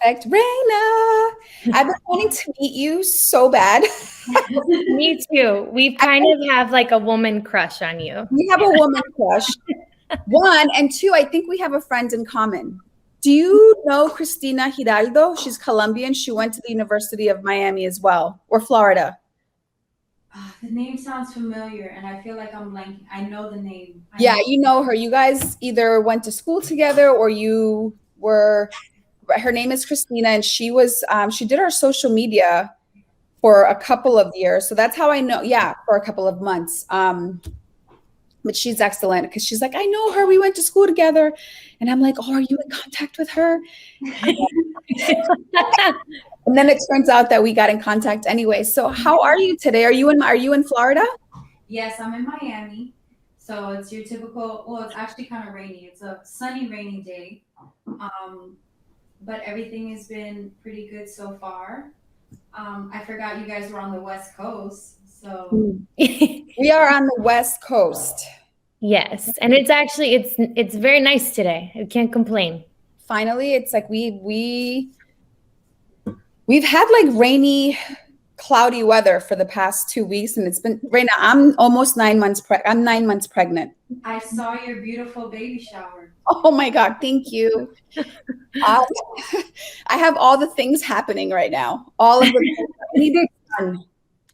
Perfect. Reyna, I've been wanting to meet you so bad. Me too. We kind of have like a woman crush on you. We have a woman crush. One, and two, I think we have a friend in common. Do you know Cristina Giraldo? She's Colombian. She went to the University of Miami as well, or Florida. The name sounds familiar, and I feel like I'm blanking. I know the name. Yeah, you know her. You guys either went to school together or you were. Her name is Christina, and she did our social media for a couple of years. So that's how I know. Yeah, for a couple of months. But she's excellent because she's like, I know her. We went to school together, and I'm like, oh, are you in contact with her? And then it turns out that we got in contact anyway. So how are you today? Are you in Florida? Yes, I'm in Miami. So it's your typical, well, it's actually kind of rainy. It's a sunny, rainy day. Um, but everything has been pretty good so far. I forgot you guys were on the West Coast. So We are on the West Coast. Yes, and it's very nice today. I can't complain. Finally, it's like we've had like rainy, cloudy weather for the past 2 weeks, and it's been Raina, I'm almost 9 months I'm 9 months pregnant. I saw your beautiful baby shower. Oh my God, thank you. Uh, I have all the things happening right now. All of the I need it done.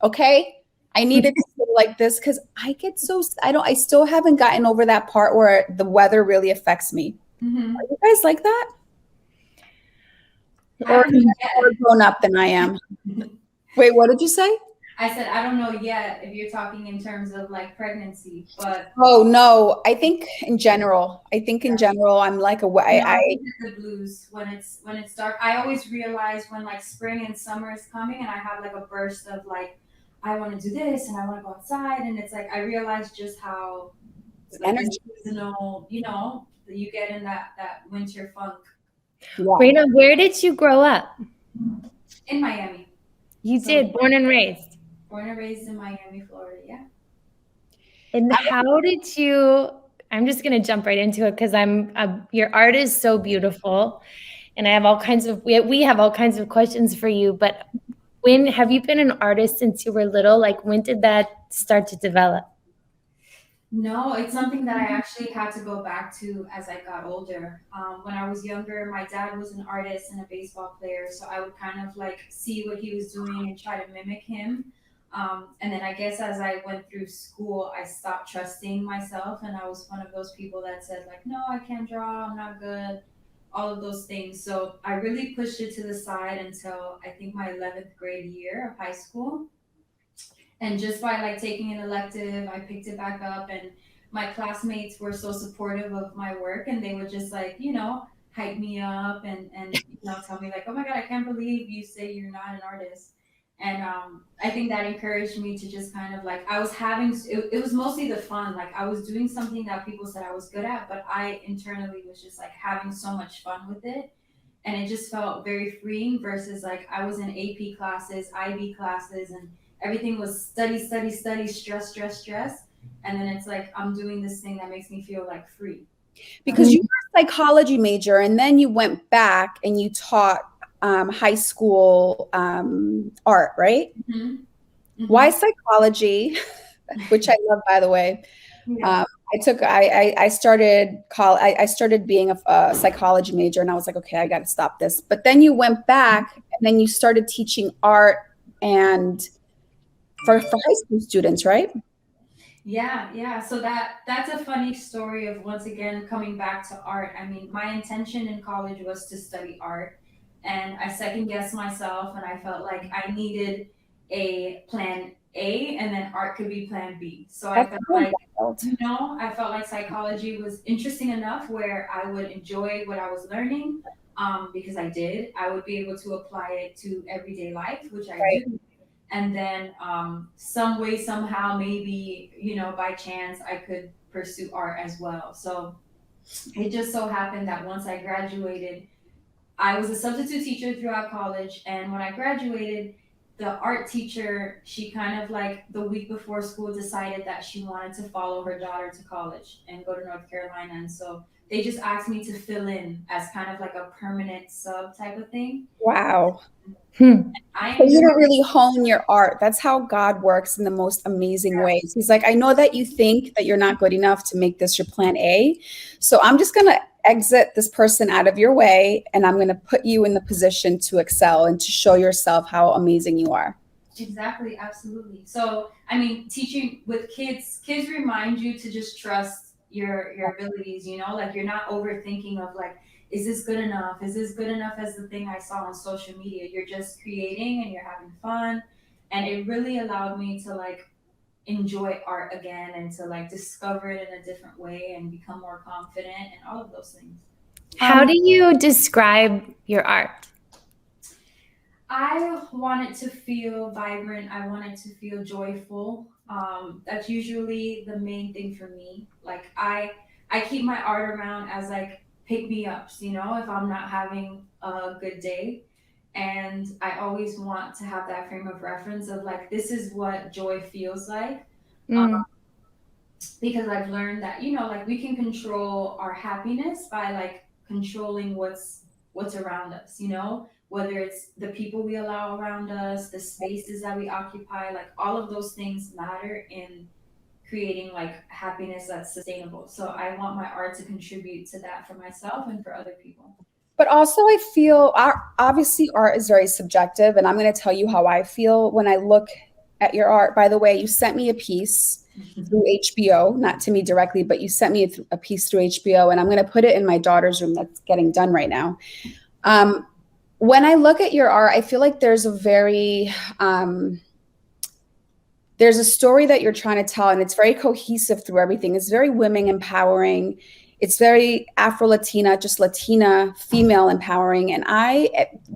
Okay. I need it to feel like this because I still haven't gotten over that part where the weather really affects me. Mm-hmm. Are you guys like that? I Or don't know more yet. grown up than I am? Wait, what did you say? I said I don't know yet if you're talking in terms of like pregnancy, but Oh no, I think in general, I'm like no, I think it's the blues when it's dark. I always realize when like spring and summer is coming and I have like a burst of like I want to do this and I want to go outside and it's like I realize just how like the energy. seasonal, that you get in that winter funk Yeah. Reyna, where did you grow up? in Miami. You So did, born and raised. born and raised in Miami, Florida. Yeah. And how did you? I'm just gonna jump right into it because your art is so beautiful, and I have all kinds of we have all kinds of questions for you. But when have you been an artist since you were little? Like when did that start to develop? No, it's something that I actually had to go back to as I got older. When I was younger, my dad was an artist and a baseball player, so I would kind of like see what he was doing and try to mimic him. And then I guess as I went through school, I stopped trusting myself, and I was one of those people that said like, "No, I can't draw. I'm not good." All of those things. So I really pushed it to the side until I think my 11th grade year of high school, and just by like taking an elective I picked it back up and my classmates were so supportive of my work and they would just like hype me up and tell me like, oh my god, I can't believe you say you're not an artist. And I think that encouraged me to just kind of like I was having it was mostly the fun, like I was doing something that people said I was good at, but I internally was just like having so much fun with it, and it just felt very freeing versus like I was in AP classes, IB classes, and everything was study, study, study, stress, stress, stress. And then it's like I'm doing this thing that makes me feel like free. Because you were a psychology major and then you went back and you taught high school art, right? Mm-hmm. Why Mm-hmm. psychology? Which I love, by the way. Yeah. Um, I started being a psychology major, and I was like, okay, I got to stop this. But then you went back, and then you started teaching art and for high school students, right? Yeah, yeah. So that's a funny story of once again coming back to art. I mean, my intention in college was to study art, and I second guessed myself, and I felt like I needed a plan A, and then art could be plan B. So I That's felt so like, wild. I felt like psychology was interesting enough where I would enjoy what I was learning, because I did. I would be able to apply it to everyday life, which I Right. do, and then some way somehow maybe by chance I could pursue art as well. So it just so happened that once I graduated, I was a substitute teacher throughout college, and when I graduated, the art teacher, she kind of like the week before school decided that she wanted to follow her daughter to college and go to North Carolina. And so they just asked me to fill in as kind of like a permanent sub type of thing. Wow. I For you enjoy. to really hone your art. That's how God works in the most amazing ways. He's like, I know that you think that you're not good enough to make this your plan A. So I'm just going to exit this person out of your way, and I'm going to put you in the position to excel and to show yourself how amazing you are. Exactly, absolutely. So, I mean, teaching with kids remind you to just trust your abilities, you know, like you're not overthinking of like, is this good enough? Is this good enough as the thing I saw on social media? You're just creating and you're having fun. And it really allowed me to like enjoy art again and to like discover it in a different way and become more confident and all of those things. How do you describe your art? I want it to feel vibrant. I want it to feel joyful. That's usually the main thing for me. Like I keep my art around as like pick me ups, you know, if I'm not having a good day. And I always want to have that frame of reference of like this is what joy feels like. Mm. Because I've learned that, you know, like we can control our happiness by like controlling what's around us, you know, whether it's the people we allow around us, the spaces that we occupy, like all of those things matter in creating like happiness that's sustainable. So I want my art to contribute to that for myself and for other people. But also, I feel obviously art is very subjective, and I'm going to tell you how I feel when I look at your art. By the way, you sent me a piece through HBO, not to me directly, but you sent me a piece through HBO, and I'm going to put it in my daughter's room that's getting done right now. When I look at your art, I feel like there's a there's a story that you're trying to tell, and it's very cohesive through everything. It's very women empowering. It's very Afro Latina, just Latina female empowering. And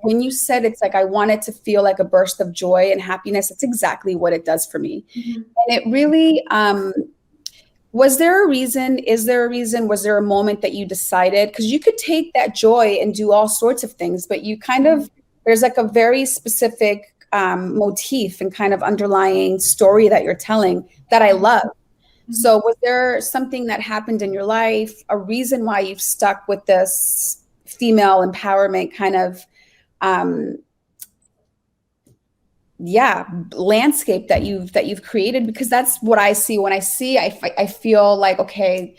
when you said it's like I want it to feel like a burst of joy and happiness, it's exactly what it does for me. Mm-hmm. And it really, was there a reason? Is there a reason? Was there a moment that you decided? Because you could take that joy and do all sorts of things, but you kind of, there's like a very specific motif and kind of underlying story that you're telling that I love. So was there something that happened in your life, a reason why you've stuck with this female empowerment kind of, landscape that you've created? Because that's what I see. When I see, I feel like, okay,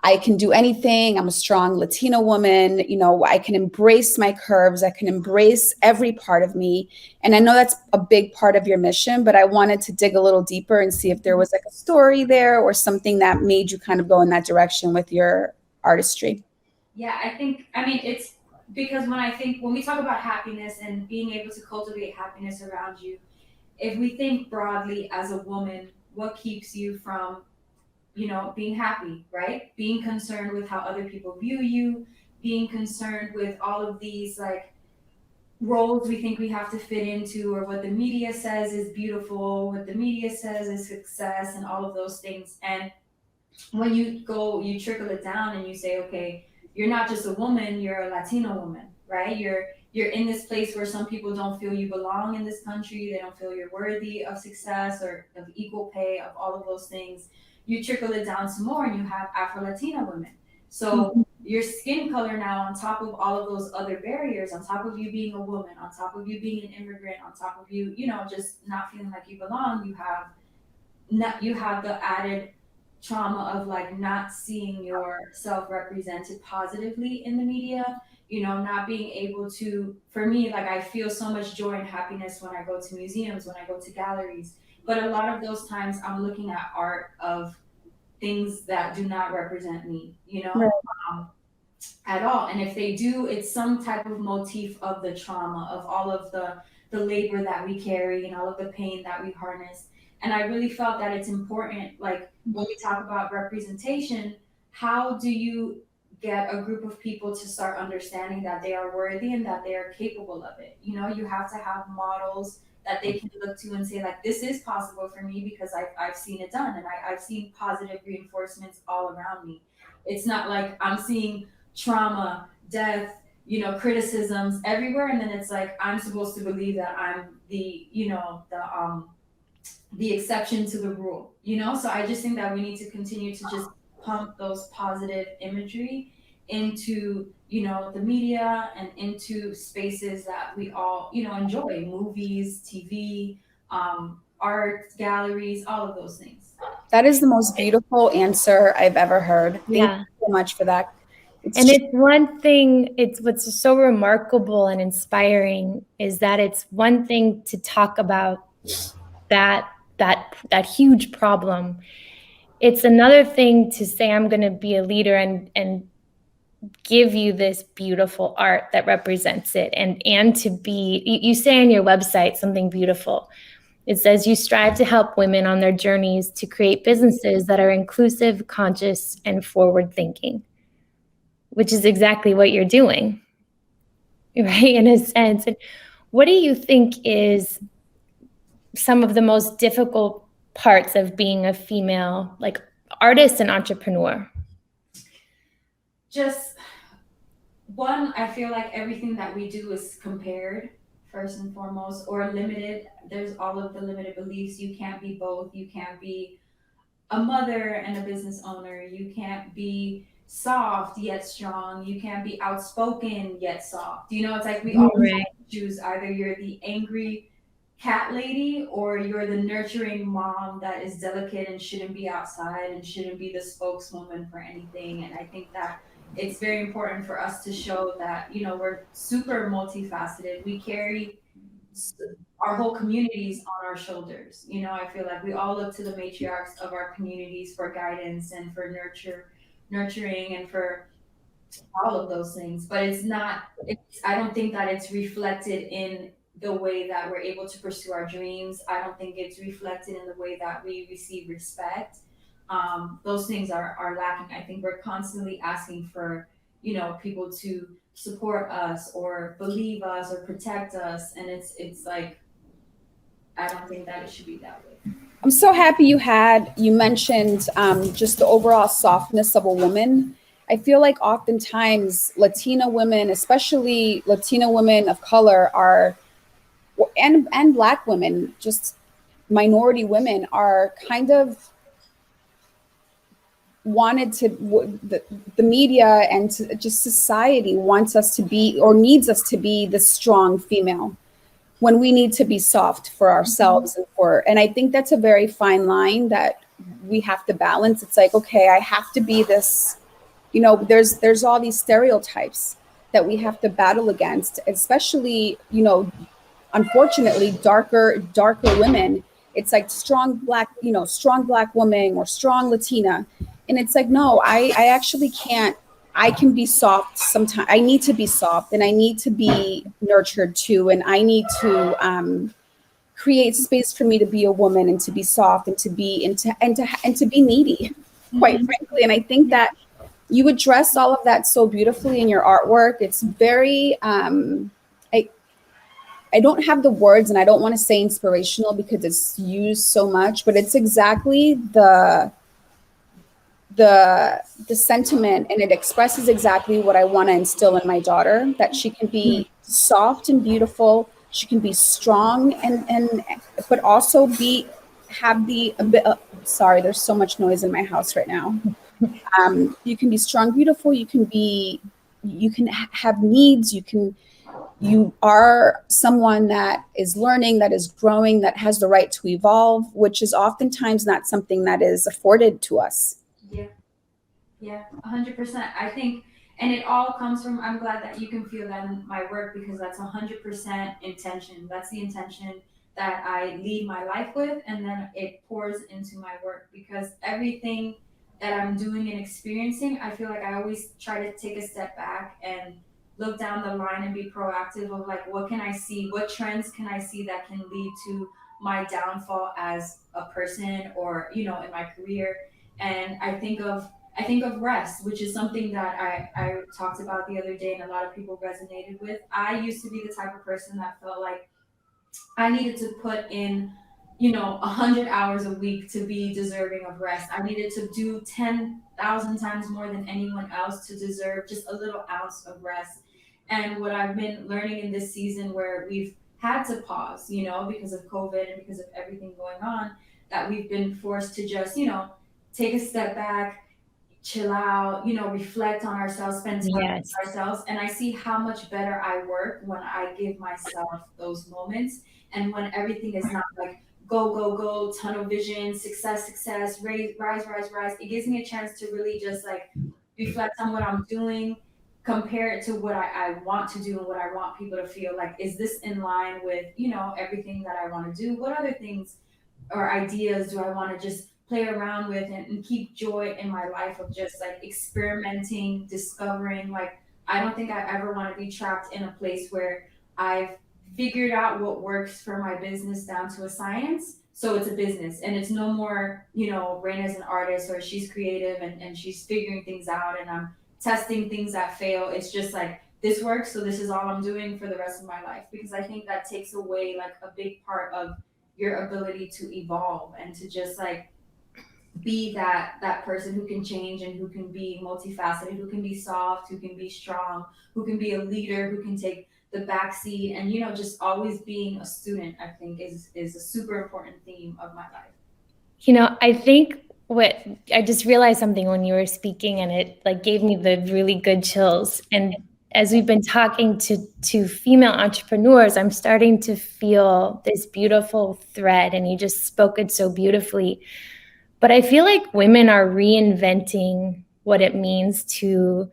I can do anything. I'm a strong Latina woman. You know, I can embrace my curves. I can embrace every part of me. And I know that's a big part of your mission, but I wanted to dig a little deeper and see if there was like a story there or something that made you kind of go in that direction with your artistry. Yeah, I mean, it's because when we talk about happiness and being able to cultivate happiness around you, if we think broadly as a woman, what keeps you from, you know, being happy, right? Being concerned with how other people view you, being concerned with all of these like roles we think we have to fit into, or what the media says is beautiful, what the media says is success, and all of those things. And when you trickle it down and you say, okay, you're not just a woman, you're a Latina woman, right? You're in this place where some people don't feel you belong in this country. They don't feel you're worthy of success or of equal pay, of all of those things. You trickle it down some more and you have Afro Latina women. So your skin color now, on top of all of those other barriers, on top of you being a woman, on top of you being an immigrant, on top of you, you know, just not feeling like you belong, you have the added trauma of like not seeing yourself represented positively in the media, you know, not being able to, for me, like I feel so much joy and happiness when I go to museums, when I go to galleries, but a lot of those times I'm looking at art of things that do not represent me, you know, Right. at all. And if they do, it's some type of motif of the trauma, of all of the labor that we carry and all of the pain that we harness. And I really felt that it's important, like when we talk about representation, how do you get a group of people to start understanding that they are worthy and that they are capable of it? You know, you have to have models that they can look to and say, like, this is possible for me because I've seen it done, and I've seen positive reinforcements all around me. It's not like I'm seeing trauma, death, criticisms everywhere, and then it's like I'm supposed to believe that I'm the exception to the rule. So I just think that we need to continue to just pump those positive imagery into the media and into spaces that we all enjoy: movies, TV, art galleries, all of those things. That is the most beautiful answer I've ever heard. Thank Yeah. you so much for that. And it's one thing, it's what's so remarkable and inspiring is that it's one thing to talk about that huge problem. It's another thing to say, I'm going to be a leader and give you this beautiful art that represents it. And to be, you say on your website something beautiful. It says you strive to help women on their journeys to create businesses that are inclusive, conscious, and forward thinking, which is exactly what you're doing, right? In a sense. And what do you think is some of the most difficult parts of being a female, like artist and entrepreneur? Just one, I feel like everything that we do is compared first and foremost, or limited. There's all of the limited beliefs. You can't be both. You can't be a mother and a business owner. You can't be soft yet strong. You can't be outspoken yet soft. It's like we always have to choose: either you're the angry cat lady or you're the nurturing mom that is delicate and shouldn't be outside and shouldn't be the spokeswoman for anything. And I think that it's very important for us to show that we're super multifaceted. We carry our whole communities on our shoulders. I feel like we all look to the matriarchs of our communities for guidance and for nurturing and for all of those things. But I don't think that it's reflected in the way that we're able to pursue our dreams. I don't think it's reflected in the way that we receive respect. Those things are lacking. I think we're constantly asking for people to support us or believe us or protect us, and it's like I don't think that it should be that way. I'm so happy you mentioned just the overall softness of a woman. I feel like oftentimes Latina women, especially Latina women of color, and Black women, just minority women, are kind of wanted to, the media and just society wants us to be, or needs us to be, the strong female, when we need to be soft for ourselves. And I think that's a very fine line that we have to balance. It's like, okay, I have to be this, there's all these stereotypes that we have to battle against, especially, unfortunately, darker women. It's like strong Black woman or strong Latina. And it's like, no, I actually can't. I can be soft sometimes. I need to be soft, and I need to be nurtured too. And I need to create space for me to be a woman and to be soft and to be and to be needy, quite frankly. And I think that you address all of that so beautifully in your artwork. It's very I don't have the words, and I don't want to say inspirational because it's used so much, but it's exactly the sentiment, and it expresses exactly what I want to instill in my daughter, that she can be soft and beautiful, she can be strong and but also have the sorry, there's so much noise in my house right now. You can be strong, beautiful, you can have needs, you are someone that is learning, that is growing, that has the right to evolve, which is oftentimes not something that is afforded to us. Yeah, 100%. I think, and it all comes from, I'm glad that you can feel that in my work, because that's 100% intention. That's the intention that I lead my life with, and then it pours into my work, because everything that I'm doing and experiencing, I feel like I always try to take a step back and look down the line and be proactive of like, what can I see? What trends can I see that can lead to my downfall as a person, or, in my career? And I think of rest, which is something that I talked about the other day and a lot of people resonated with. I used to be the type of person that felt like I needed to put in, 100 hours a week to be deserving of rest. I needed to do 10,000 times more than anyone else to deserve just a little ounce of rest. And what I've been learning in this season where we've had to pause, because of COVID and because of everything going on, that we've been forced to just, take a step back, chill out, reflect on ourselves, spend time Yes. with ourselves. And I see how much better I work when I give myself those moments, and when everything is not like go, go, go, tunnel vision, success, success, rise. It gives me a chance to really just like reflect on what I'm doing, compare it to what I want to do and what I want people to feel like. Is this in line with, everything that I want to do? What other things or ideas do I want to just play around with, and keep joy in my life of just like experimenting, discovering? Like, I don't think I ever want to be trapped in a place where I've figured out what works for my business down to a science. So it's a business, and it's no more, Reyna's an artist, or she's creative, and she's figuring things out, and I'm testing things that fail. It's just like, this works, so this is all I'm doing for the rest of my life. Because I think that takes away like a big part of your ability to evolve and to just like be that person who can change and who can be multifaceted, who can be soft, who can be strong, who can be a leader, who can take the back seat, and just always being a student. I think is a super important theme of my life. I think what I just realized something when you were speaking, and it like gave me the really good chills. And as we've been talking to female entrepreneurs, I'm starting to feel this beautiful thread, and you just spoke it so beautifully. But I feel like women are reinventing what it means to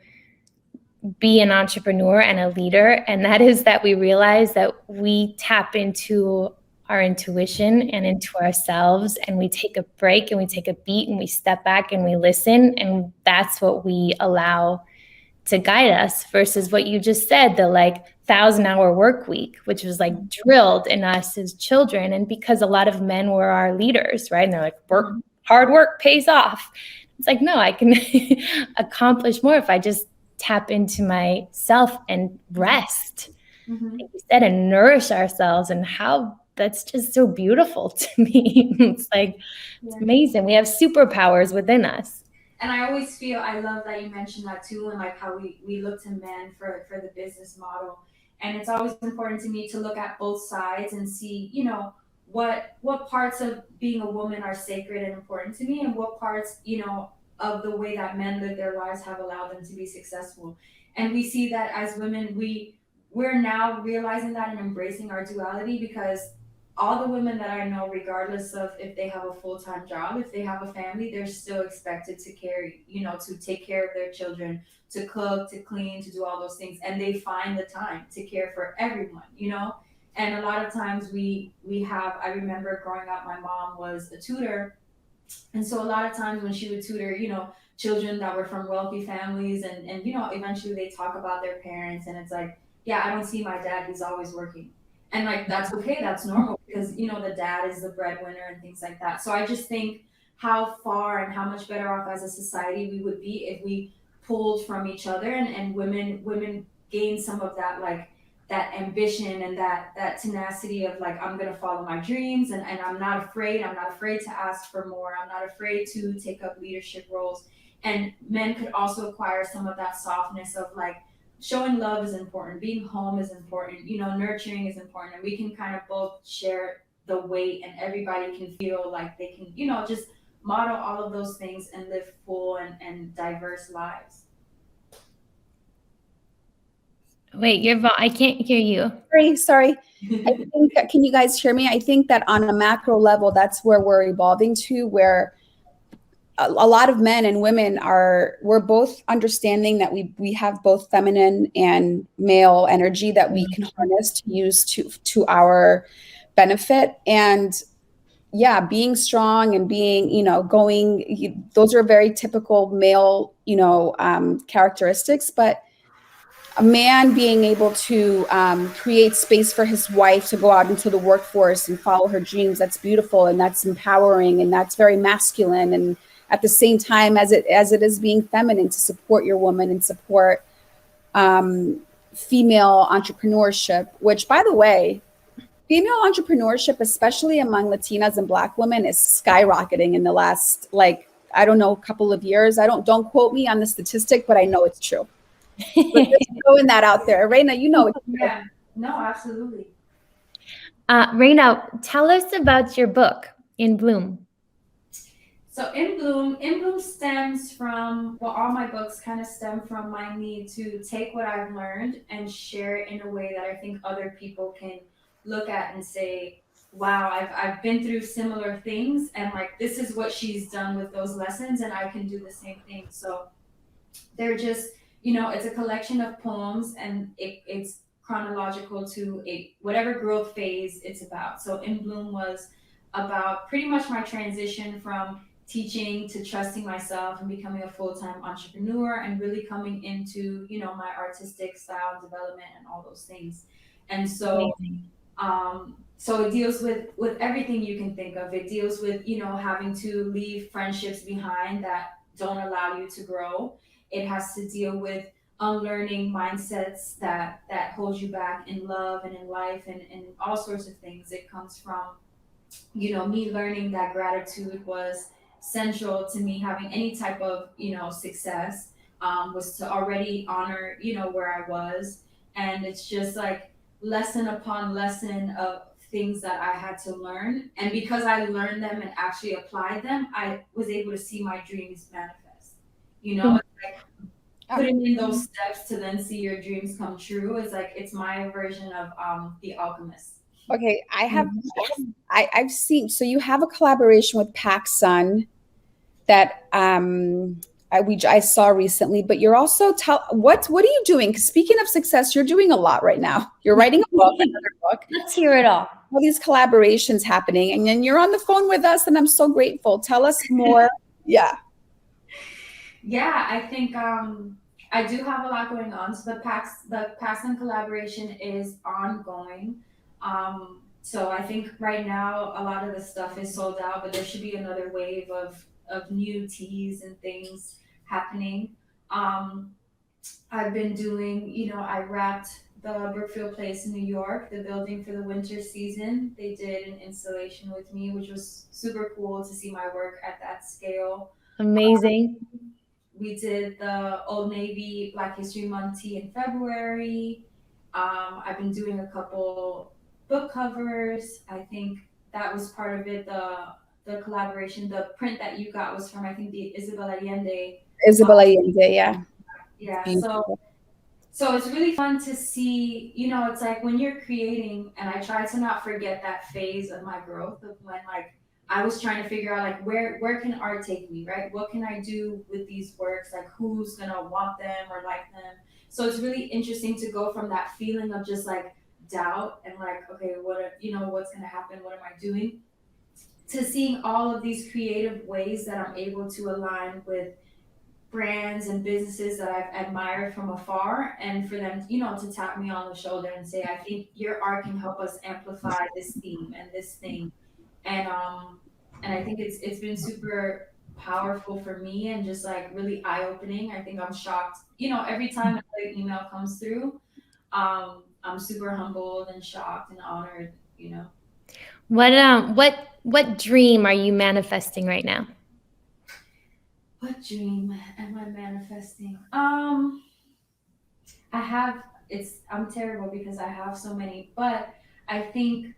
be an entrepreneur and a leader. And that is that we realize that we tap into our intuition and into ourselves, and we take a break and we take a beat and we step back and we listen. And that's what we allow to guide us, versus what you just said, the like 1,000-hour work week, which was like drilled in us as children. And because a lot of men were our leaders, right? And they're like, hard work pays off. It's like, no, I can accomplish more if I just tap into myself and rest, like you said, and nourish ourselves. And how that's just so beautiful to me. It's like, it's amazing. We have superpowers within us. And I always feel, I love that you mentioned that too, and like how we look to men for the business model. And it's always important to me to look at both sides and see, what parts of being a woman are sacred and important to me, and what parts, of the way that men live their lives have allowed them to be successful. And we see that as women, we're now realizing that and embracing our duality, because all the women that I know, regardless of if they have a full-time job, if they have a family, they're still expected to to take care of their children, to cook, to clean, to do all those things. And they find the time to care for everyone, And a lot of times I remember growing up, my mom was a tutor. And so a lot of times when she would tutor, children that were from wealthy families, and eventually they talk about their parents, and it's like, yeah, I don't see my dad, he's always working. And like, that's okay, that's normal, because the dad is the breadwinner and things like that. So I just think how far and how much better off as a society we would be if we pulled from each other, and women gain some of that, like that ambition and that tenacity of like, I'm gonna follow my dreams, and I'm not afraid to ask for more, I'm not afraid to take up leadership roles. And men could also acquire some of that softness of like, showing love is important, being home is important, nurturing is important, and we can kind of both share the weight, and everybody can feel like they can, just model all of those things and live full and diverse lives. Wait, I can't hear you. Sorry. I think that, can you guys hear me? I think that on a macro level, that's where we're evolving to, where a lot of men and women we're both understanding that we have both feminine and male energy that we can harness to use to our benefit. And yeah, being strong and being, those are very typical male, characteristics. But a man being able to create space for his wife to go out into the workforce and follow her dreams, that's beautiful, and that's empowering, and that's very masculine. And at the same time as it is being feminine, to support your woman and support female entrepreneurship, which, by the way, female entrepreneurship, especially among Latinas and Black women, is skyrocketing in the last, couple of years. Don't quote me on the statistic, but I know it's true. But throwing that out there. Reyna, you know it's true. Yeah, no, absolutely. Reyna, tell us about your book, In Bloom. So In Bloom stems from, well, all my books kind of stem from my need to take what I've learned and share it in a way that I think other people can look at and say, wow, I've been through similar things, and like this is what she's done with those lessons, and I can do the same thing. So they're just, it's a collection of poems, and it's chronological to a whatever growth phase it's about. So In Bloom was about pretty much my transition from teaching to trusting myself and becoming a full-time entrepreneur, and really coming into my artistic style development and all those things. And so Amazing. so it deals with everything you can think of. It deals with having to leave friendships behind that don't allow you to grow. It has to deal with unlearning mindsets that hold you back in love and in life, and all sorts of things. It comes from me learning that gratitude was central to me having any type of success. Was to already honor where I was, and it's just like lesson upon lesson of things that I had to learn, and because I learned them and actually applied them, I was able to see my dreams manifest. It's like putting in those steps to then see your dreams come true is like, it's my version of The Alchemist. Okay, I've seen, so you have a collaboration with PacSun that I saw recently, but you're also what are you doing? 'Cause speaking of success, you're doing a lot right now. You're writing a book, another book. Let's hear it all. All these collaborations happening, and then you're on the phone with us, and I'm so grateful. Tell us more. Yeah. Yeah, I think I do have a lot going on. So the PacSun collaboration is ongoing. So I think right now a lot of the stuff is sold out, but there should be another wave of new teas and things happening. Um, I've been doing, I wrapped the Brookfield Place in New York, the building for the winter season. They did an installation with me, which was super cool to see my work at that scale. Amazing. We did the Old Navy Black History Month tea in February. I've been doing a couple book covers. I think that was part of it. The collaboration, the print that you got was from, I think, the Isabel Allende. Yeah. Yeah. Beautiful. So it's really fun to see, it's like when you're creating, and I try to not forget that phase of my growth of when like I was trying to figure out like where can art take me, right? What can I do with these works? Like who's gonna want them or like them? So it's really interesting to go from that feeling of just like doubt and like, okay, what's gonna happen? What am I doing? To seeing all of these creative ways that I'm able to align with brands and businesses that I've admired from afar, and for them, to tap me on the shoulder and say, I think your art can help us amplify this theme and this thing. And I think it's been super powerful for me and just like really eye-opening. I think I'm shocked, every time another email comes through, I'm super humbled and shocked and honored. What dream are you manifesting right now? What dream am I manifesting? I'm terrible because I have so many, but I think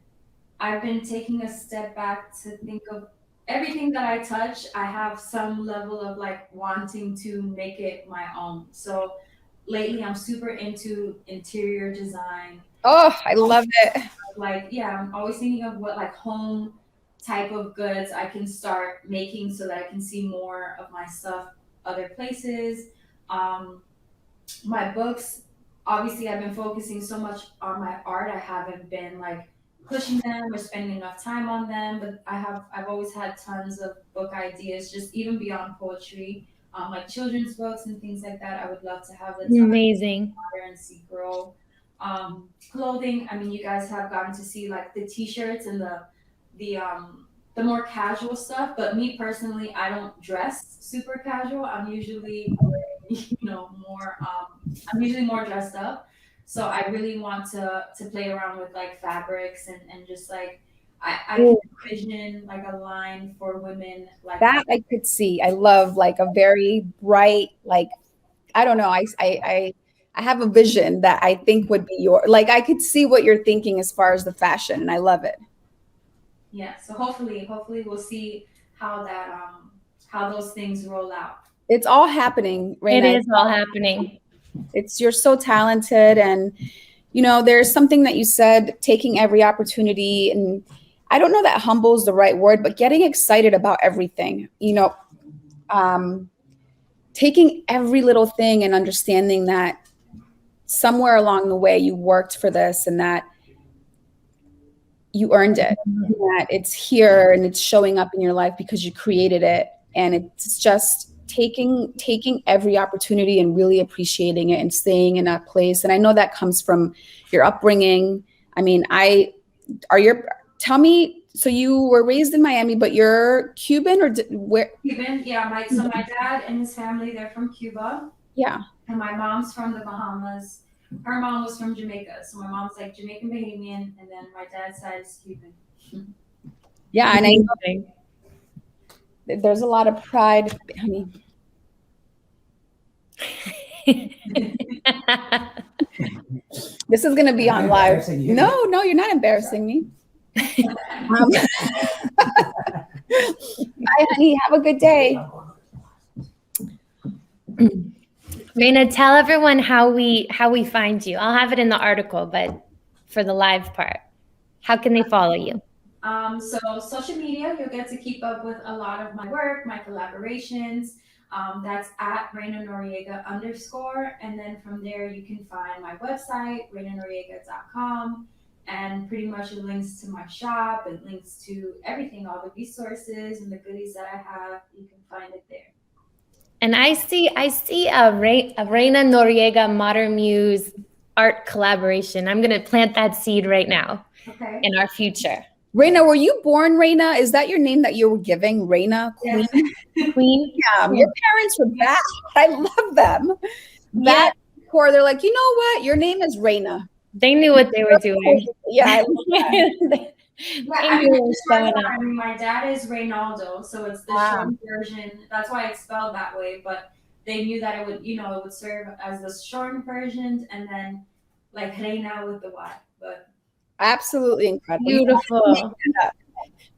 I've been taking a step back to think of everything that I touch. I have some level of like wanting to make it my own. So lately I'm super into interior design. Oh, I love it. Like, yeah, I'm always thinking of what like home type of goods I can start making so that I can see more of my stuff other places. Um, my books, obviously, I've been focusing so much on my art. I haven't been like pushing them or spending enough time on them, but I've always had tons of book ideas, just even beyond poetry, like children's books and things like that. I would love to have the time Amazing. and see grow. Clothing, I mean, you guys have gotten to see like the t-shirts and the more casual stuff, but me personally, I don't dress super casual. I'm usually more I'm usually more dressed up. So I really want to play around with like fabrics and just like I can envision like a line for women like That I could see. I love like a very bright, like, I don't know. I have a vision that I think would be like I could see what you're thinking as far as the fashion, and I love it. Yeah. So hopefully we'll see how that how those things roll out. It's all happening, Reyna. It is all happening. You're so talented, and there's something that you said, taking every opportunity, and I don't know that humble is the right word, but getting excited about everything. Taking every little thing and understanding that somewhere along the way you worked for this and that you earned it, and that it's here and it's showing up in your life because you created it. And it's just taking every opportunity and really appreciating it and staying in that place. And I know that comes from your upbringing. I mean, tell me, so you were raised in Miami, but you're Cuban or where? Cuban, yeah. My dad and his family, they're from Cuba. Yeah. And my mom's from the Bahamas. Her mom was from Jamaica. So my mom's like Jamaican Bahamian, and then my dad's side is Cuban. Yeah, and I know there's a lot of pride. I mean, this is going to be on live. No, you're not embarrassing me. Bye, honey. Have a good day. Reyna, tell everyone how we find you. I'll have it in the article, but for the live part, how can they follow you? So social media, you'll get to keep up with a lot of my work, my collaborations. That's at Reyna Noriega _. And then from there, you can find my website, reynanoriega.com, and pretty much the links to my shop and links to everything, all the resources and the goodies that I have. You can find it there. And I see a Reyna Noriega Modern Muze art collaboration. I'm going to plant that seed right now in our future. Reyna, were you born Reyna? Is that your name that you were giving? Reyna? Queen? Yes. Queen? Yeah, your parents were that. I love them. That core, they're like, you know what? Your name is Reyna. They knew what they were doing. Yeah, I love that. I mean, my dad is Reynaldo, so it's the short version. That's why it's spelled that way. But they knew that it would serve as the shortened version, and then like Reyna with the Y. But absolutely incredible. Beautiful.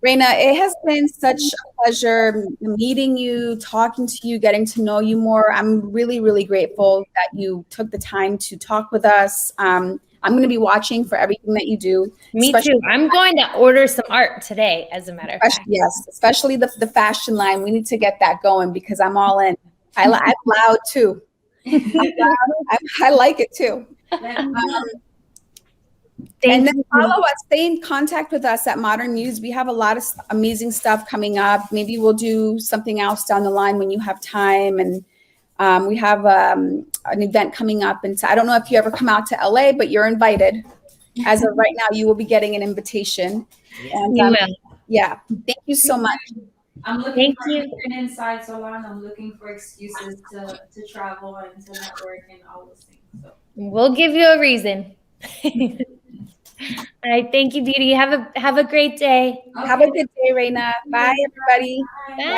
Reyna, it has been such a pleasure meeting you, talking to you, getting to know you more. I'm really, really grateful that you took the time to talk with us. I'm going to be watching for everything that you do. Me too. I'm going to order some art today, as a matter of fact. Yes, especially the fashion line. We need to get that going because I'm all in. I'm loud too. I like it too. And then follow us, stay in contact with us at Modern Muze. We have a lot of amazing stuff coming up. Maybe we'll do something else down the line when you have time. And we have an event coming up. And I don't know if you ever come out to LA, but you're invited. As of right now, you will be getting an invitation. And, yeah, thank you so much. I'm looking for an inside salon. I'm looking for excuses to travel and to network and all those things. So we'll give you a reason. All right, thank you, Beauty. Have a great day. Okay. Have a good day, Reyna. Bye, everybody. Bye.